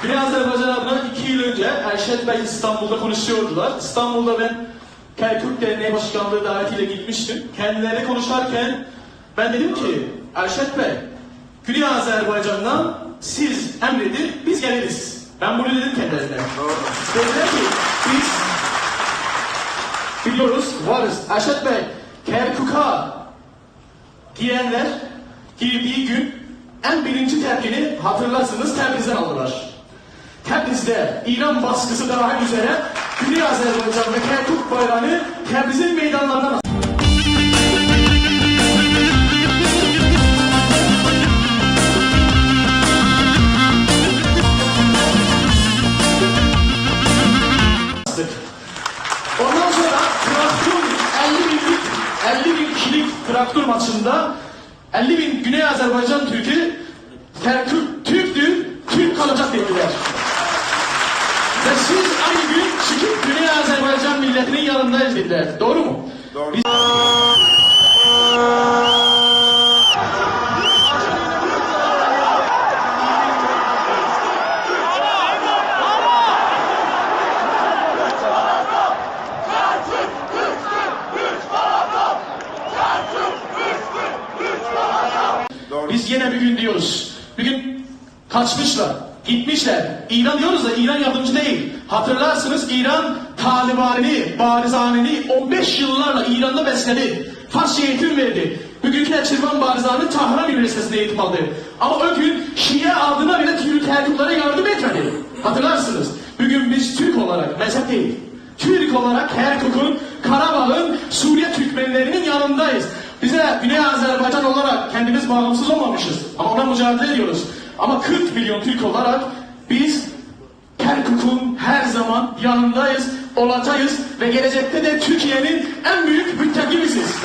Güney Azerbaycan adına 2 yıl önce Erşet Bey İstanbul'da konuşuyordular. İstanbul'da ben Kerkük Derneği Başkanlığı davetiyle gitmiştim. Kendileri konuşarken ben dedim ki, Erşet Bey, Güney Azerbaycan'dan siz emredin, biz geliriz. Ben bunu dedim kendilerine. Dediler ki, biz biliyoruz, varız. Erşet Bey, Kerkük'a girenler girdiği gün en birinci tepkini hatırlarsınız, Tebriz'den aldılar. Tebriz'de İran baskısı devam üzere Güney Azerbaycan ve Kerkük bayrağını Tebriz'in meydanlarından astık. Ondan sonra traktör 50 bin kişilik traktör maçında 50 bin Güney Azerbaycan Türk'ü Kerkük Türk'tü, Türk kalacak dediler. Ve siz aynı gün çıkıp Güney Azerbaycan milletinin yanındayız dediler. Doğru mu? Doğru. Biz yine bir gün diyoruz. Bir gün kaçmışlar, gitmişler. İran diyoruz da İran yardımcı değil. Hatırlarsınız İran Taliban'ını, Barizani'ni 15 yıllarla İran'da besledi. Farsça eğitim verdi. Bugünkü Neçirvan Barizani Tahran Üniversitesi'nde eğitim aldı. Ama o gün Şia adına bile Türklere yardım etmedi. Hatırlarsınız. Bugün biz Türk olarak, mezhep değil, Türk olarak Kerkük'ün, Karabağ'ın, Suriye Türkmenlerinin yanındayız. Bize Güney Azerbaycan olarak kendimiz bağımsız olmamışız. Ama ona mücadele ediyoruz. Ama 40 milyon Türk olarak biz Kerkük'ün her zaman yanındayız, olacağız ve gelecekte de Türkiye'nin en büyük müttefiğimiziz.